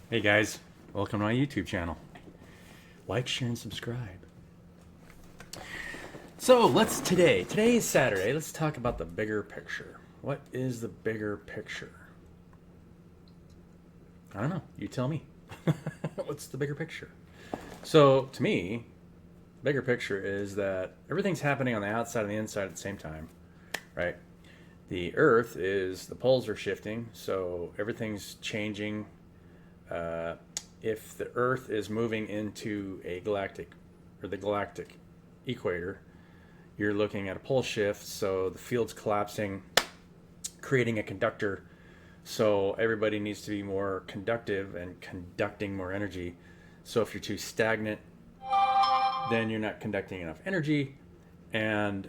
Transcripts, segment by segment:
Hey guys, welcome to my YouTube channel. Like, share, and subscribe. So today is Saturday. Let's talk about the bigger picture. What is the bigger picture? I don't know. You tell me. What's the bigger picture? So to me, bigger picture is that everything's happening on the outside and the inside at the same time, right? The Earth the poles are shifting, so everything's changing. Uh, if the Earth is moving into the galactic equator, you're looking at a pole shift, so the field's collapsing, creating a conductor. So everybody needs to be more conductive and conducting more energy. So if you're too stagnant, then you're not conducting enough energy, and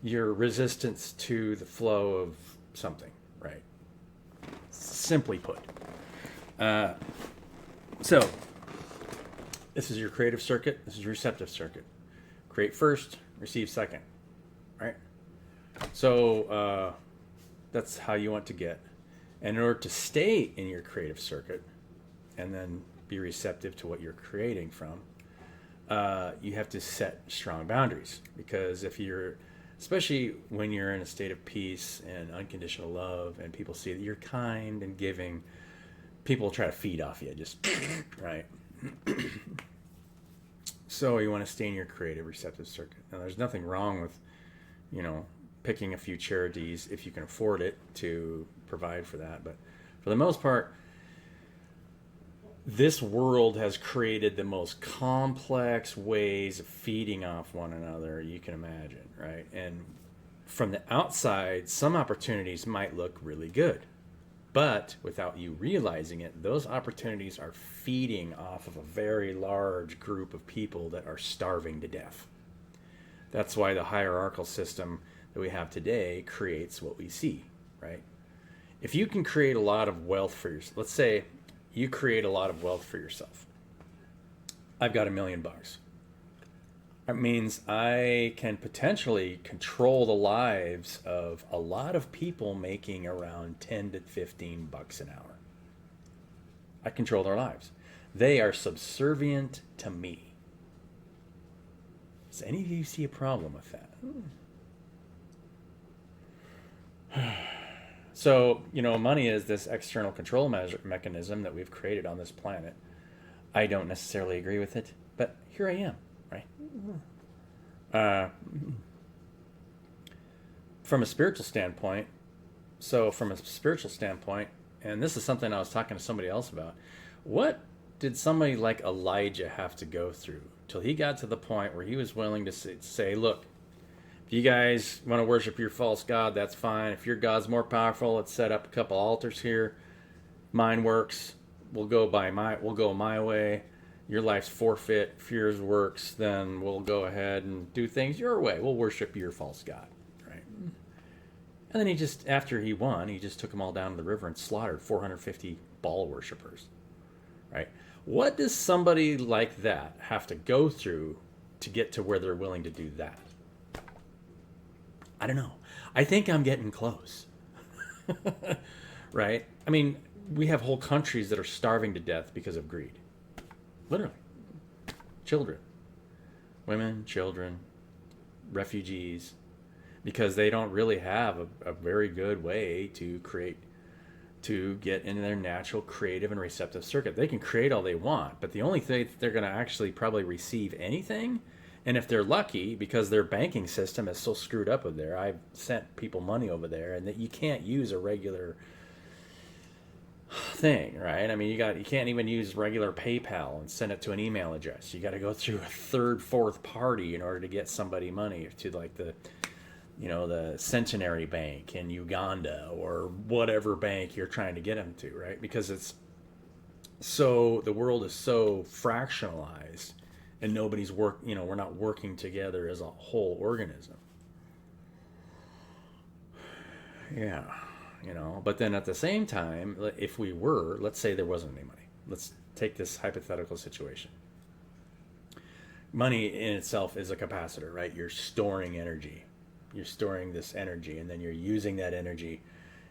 your resistance to the flow of something, right? Simply put. Uh, so this is your creative circuit. This is your receptive circuit. Create first, receive second, right? So that's how you want to get. And in order to stay in your creative circuit and then be receptive to what you're creating from, you have to set strong boundaries. Because especially when you're in a state of peace and unconditional love, and people see that you're kind and giving, people try to feed off you, just right. So you want to stay in your creative receptive circuit. Now, there's nothing wrong with, picking a few charities if you can afford it to provide for that. But for the most part, this world has created the most complex ways of feeding off one another you can imagine, right? And from the outside, some opportunities might look really good. But without you realizing it, those opportunities are feeding off of a very large group of people that are starving to death. That's why the hierarchical system that we have today creates what we see, right? If you can create a lot of wealth for yourself, let's say you create a lot of wealth for yourself. I've got $1 million. That means I can potentially control the lives of a lot of people making around 10 to 15 bucks an hour. I control their lives. They are subservient to me. Does any of you see a problem with that? So, money is this external control mechanism that we've created on this planet. I don't necessarily agree with it, but here I am, right? From a spiritual standpoint, and this is something I was talking to somebody else about, what did somebody like Elijah have to go through till he got to the point where he was willing to say, look, if you guys want to worship your false god, that's fine. If your god's more powerful, let's set up a couple altars here. Mine works. We'll go my way. Your life's forfeit. If yours works, then we'll go ahead and do things your way. We'll worship your false god, right? And then after he won, he just took them all down to the river and slaughtered 450 Baal worshippers, right? What does somebody like that have to go through to get to where they're willing to do that? I don't know. I think I'm getting close. Right? I mean, we have whole countries that are starving to death because of greed. Literally. Children. Women, children, refugees. Because they don't really have a very good way to get into their natural creative and receptive circuit. They can create all they want, but the only thing they're going to actually probably receive anything, and if they're lucky, because their banking system is so screwed up over there, I've sent people money over there, and that you can't use a regular thing, right? I mean, you can't even use regular PayPal and send it to an email address. You got to go through a third, fourth party in order to get somebody money to like the Centenary Bank in Uganda or whatever bank you're trying to get them to, right? Because the world is so fractionalized, and we're not working together as a whole organism. Yeah, but then at the same time, if let's say there wasn't any money. Let's take this hypothetical situation. Money in itself is a capacitor, right? You're storing energy. You're storing this energy, and then you're using that energy,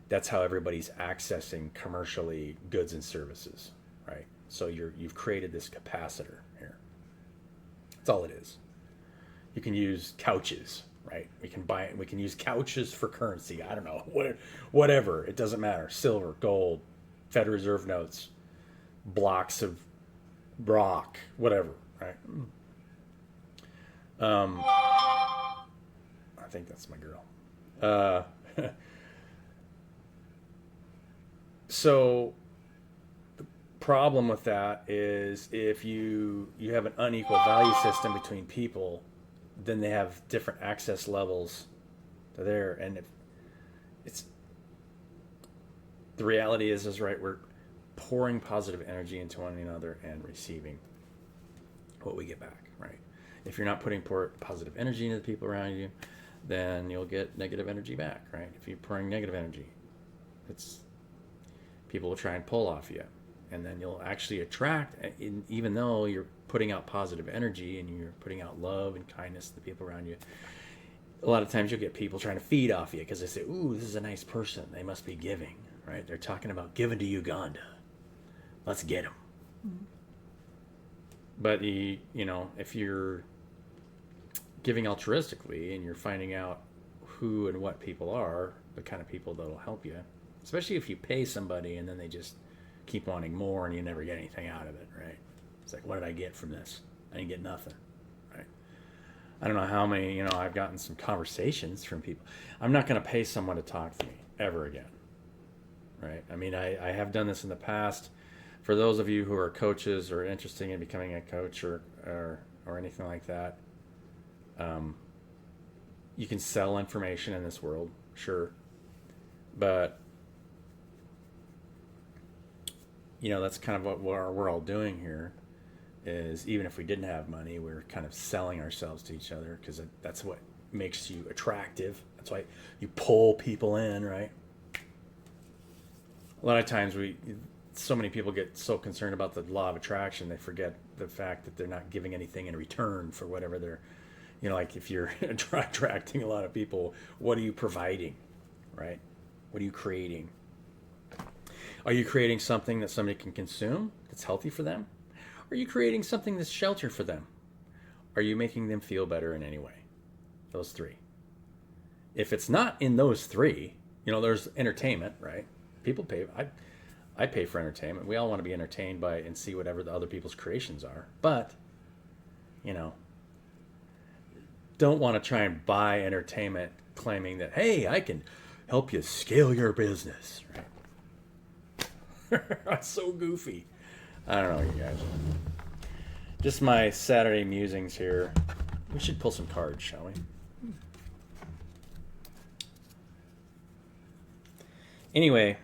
That's how everybody's accessing commercially goods and services, right? So you've created this capacitor here. That's all it is. You can use couches, right? We can use couches for currency. I don't know, whatever. It doesn't matter. Silver, gold, Federal Reserve notes, blocks of rock, whatever, right? I think that's my girl. So the problem with that is if you have an unequal value system between people, then they have different access levels to there. And if it's the reality is right, we're pouring positive energy into one another and receiving what we get back, right? If you're not putting positive energy into the people around you, then you'll get negative energy back, right? If you're pouring negative energy, people will try and pull off you, and then you'll actually attract, even though you're putting out positive energy and you're putting out love and kindness to the people around you. A lot of times you'll get people trying to feed off you because they say, ooh, this is a nice person, they must be giving, right? They're talking about giving to Uganda, let's get them. Mm-hmm. But if you're giving altruistically and you're finding out who and what people are, the kind of people that'll help you, especially if you pay somebody and then they just keep wanting more and you never get anything out of it, right? It's like, what did I get from this? I didn't get nothing, right? I don't know how many, I've gotten some conversations from people. I'm not going to pay someone to talk to me ever again, right? I mean, I have done this in the past. For those of you who are coaches or interested in becoming a coach or anything like that, you can sell information in this world, sure. But that's kind of what we're all doing here is, even if we didn't have money, we're kind of selling ourselves to each other because that's what makes you attractive. That's why you pull people in, right? A lot of times so many people get so concerned about the law of attraction, they forget the fact that they're not giving anything in return for whatever they're, like if you're attracting a lot of people, what are you providing, right? What are you creating? Are you creating something that somebody can consume that's healthy for them? Are you creating something that's shelter for them? Are you making them feel better in any way? Those three. If it's not in those three, there's entertainment, right? People pay. I pay for entertainment. We all want to be entertained by and see whatever the other people's creations are. But, don't want to try and buy entertainment claiming that, hey, I can help you scale your business, right? That's so goofy. I don't know, you guys. Just my Saturday musings here. We should pull some cards, shall we? Anyway,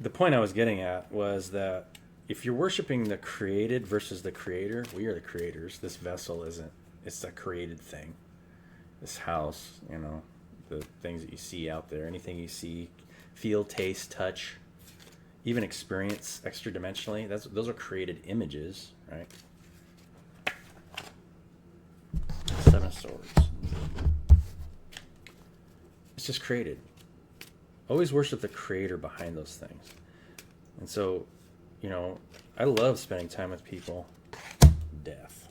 the point I was getting at was that if you're worshiping the created versus the creator, we are the creators. This vessel isn't. It's a created thing. This house, the things that you see out there, anything you see, feel, taste, touch, even experience extra-dimensionally, those are created images, right? Seven of Swords. It's just created. Always worship the creator behind those things. And so, I love spending time with people. Death.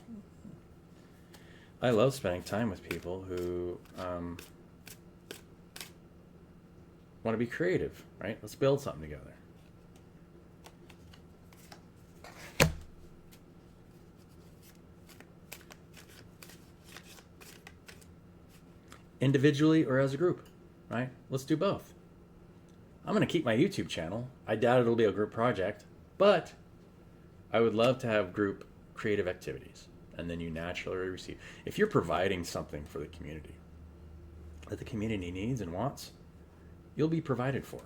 I love spending time with people who want to be creative, right? Let's build something together. Individually or as a group, right? Let's do both. I'm going to keep my YouTube channel. I doubt it'll be a group project, but I would love to have group creative activities. And then you naturally receive. If you're providing something for the community that the community needs and wants, you'll be provided for.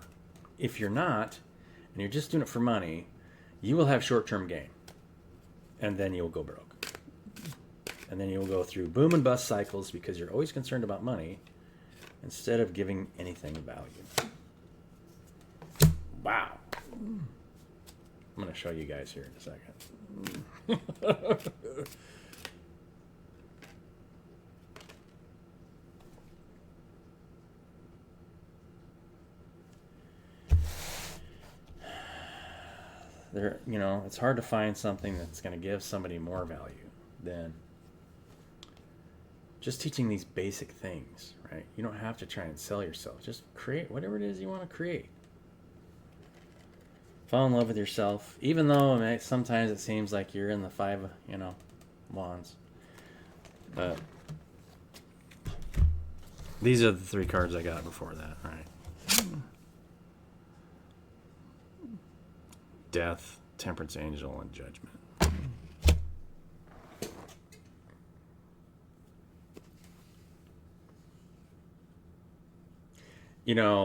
If you're not, and you're just doing it for money, you will have short-term gain. And then you'll go broke. And then you'll go through boom and bust cycles because you're always concerned about money instead of giving anything value. Wow. I'm going to show you guys here in a second. it's hard to find something that's going to give somebody more value than just teaching these basic things, right? You don't have to try and sell yourself. Just create whatever it is you want to create. Fall in love with yourself, even though sometimes it seems like you're in the five, wands. But these are the 3 cards I got before that, right? Death, Temperance Angel, and Judgment.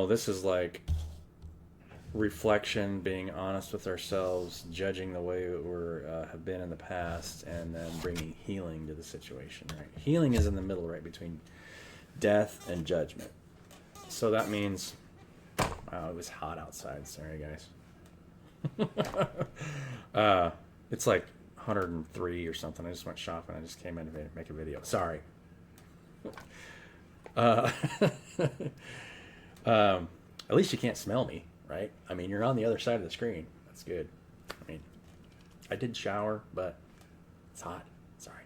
This is like reflection, being honest with ourselves, judging the way we have been in the past, and then bringing healing to the situation, right? Healing is in the middle, right, between death and judgment. So that means, wow, it was hot outside. Sorry, guys. It's like 103 or something. I just went shopping. I just came in to make a video. Sorry. At least you can't smell me, right? I mean, you're on the other side of the screen. That's good. I mean, I did shower, but it's hot. Sorry.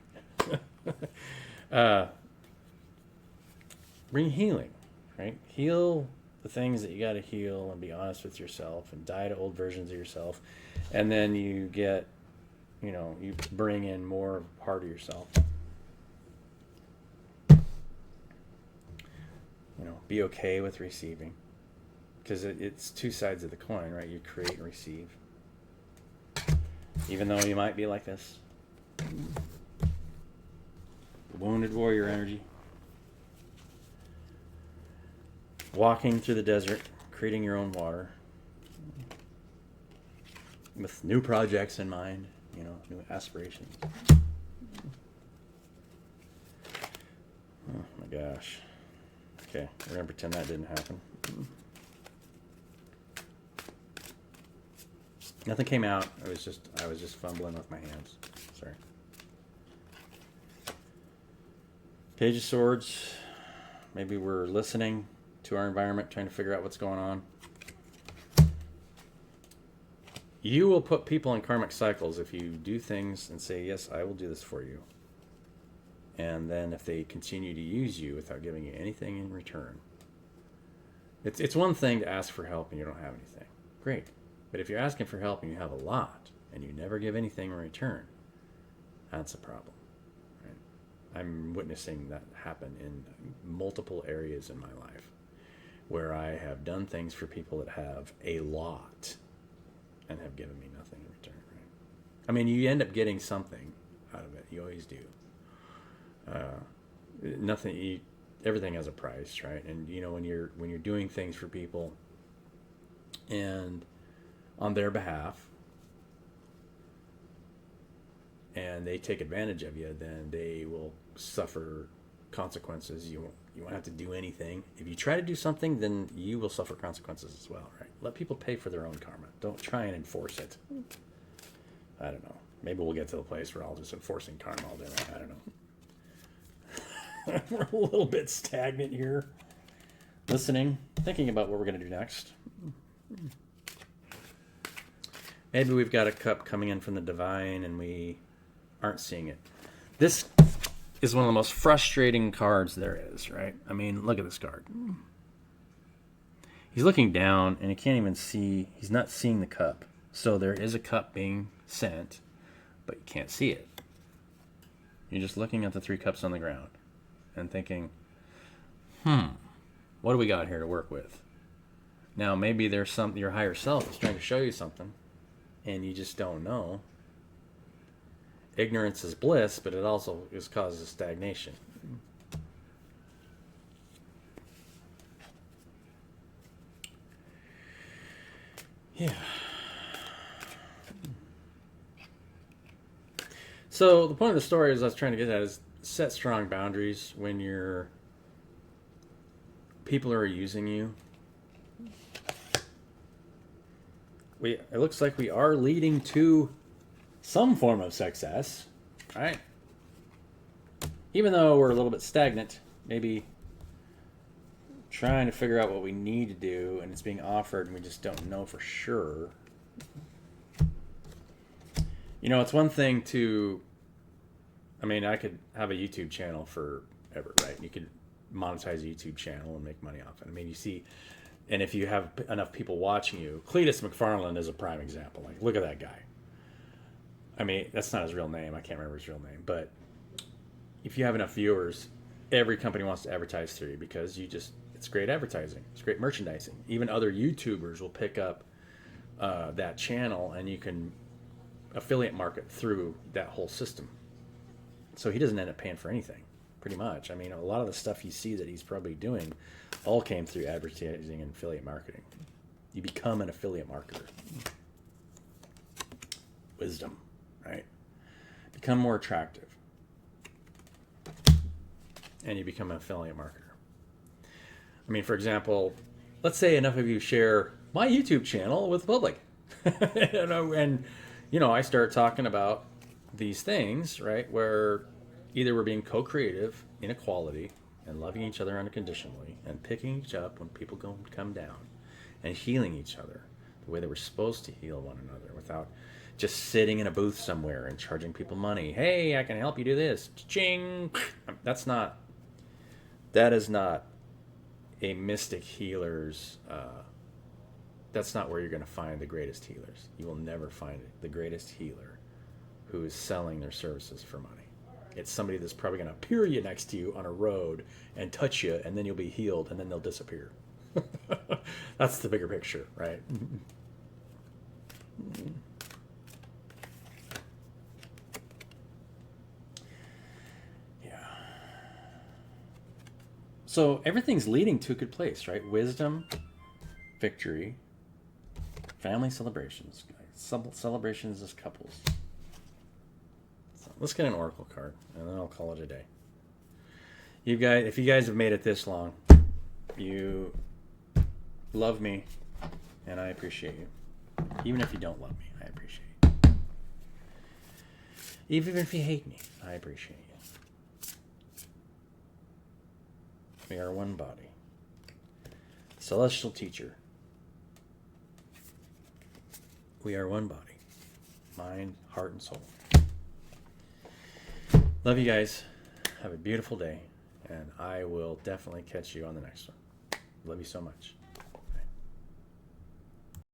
Bring healing, right? Heal the things that you got to heal and be honest with yourself and die to old versions of yourself. And then you get, you bring in more part of yourself. Be okay with receiving. Because it's 2 sides of the coin, right? You create and receive. Even though you might be like this. Wounded warrior energy. Walking through the desert, creating your own water. With new projects in mind, new aspirations. Oh my gosh. Okay, we're going to pretend that didn't happen. Nothing came out. I was just fumbling with my hands. Sorry. Page of Swords. Maybe we're listening to our environment, trying to figure out what's going on. You will put people in karmic cycles if you do things and say, yes, I will do this for you. And then if they continue to use you without giving you anything in return. It's one thing to ask for help and you don't have anything. Great. But if you're asking for help and you have a lot and you never give anything in return, that's a problem. Right? I'm witnessing that happen in multiple areas in my life where I have done things for people that have a lot and have given me nothing in return. Right? I mean, you end up getting something out of it. You always do. Everything has a price, right? And when you're doing things for people and on their behalf and they take advantage of you, then they will suffer consequences. You won't have to do anything. If you try to do something, then you will suffer consequences as well, right? Let people pay for their own karma. Don't try and enforce it. I don't know. Maybe we'll get to the place where I'll just enforcing karma all day. I don't know. We're a little bit stagnant here. Listening, thinking about what we're going to do next. Maybe we've got a cup coming in from the divine and we aren't seeing it. This is one of the most frustrating cards there is, right? I mean, look at this card. He's looking down and he can't even see. He's not seeing the cup. So there is a cup being sent, but you can't see it. You're just looking at the 3 cups on the ground and thinking, what do we got here to work with? Now, maybe there's your higher self is trying to show you something, and you just don't know. Ignorance is bliss, but it also causes stagnation. Yeah. So the point of the story, as I was trying to get at, is set strong boundaries when people are using you. It looks like we are leading to some form of success, right? Even though we're a little bit stagnant, maybe trying to figure out what we need to do, and it's being offered, and we just don't know for sure. It's one thing to, I mean, I could have a YouTube channel forever, right? You could monetize a YouTube channel and make money off it. I mean, you see, and if you have enough people watching you, Cletus McFarland is a prime example. Like, look at that guy. I mean, that's not his real name. I can't remember his real name. But if you have enough viewers, every company wants to advertise through you because it's great advertising. It's great merchandising. Even other YouTubers will pick up that channel, and you can affiliate market through that whole system. So he doesn't end up paying for anything, pretty much. I mean, a lot of the stuff you see that he's probably doing all came through advertising and affiliate marketing. You become an affiliate marketer. Wisdom, right? Become more attractive. And you become an affiliate marketer. I mean, for example, let's say enough of you share my YouTube channel with the public. And I start talking about these things, right, where either we're being co-creative in equality and loving each other unconditionally and picking each up when people come down and healing each other the way that we're supposed to heal one another without just sitting in a booth somewhere and charging people money. Hey, I can help you do this. Ching. That is not a mystic healer's, that's not where you're going to find the greatest healers. You will never find the greatest healer who is selling their services for money. It's somebody that's probably going to appear you next to you on a road and touch you, and then you'll be healed, and then they'll disappear. That's the bigger picture, right? Yeah. So everything's leading to a good place, right? Wisdom, victory, family celebrations, celebrations as couples. So let's get an oracle card, and then I'll call it a day. You guys, if you guys have made it this long, you love me, and I appreciate you. Even if you don't love me, I appreciate you. Even if you hate me, I appreciate you. We are one body. Celestial teacher. We are one body. Mind, heart, and soul. Love you guys. Have a beautiful day. And I will definitely catch you on the next one. Love you so much.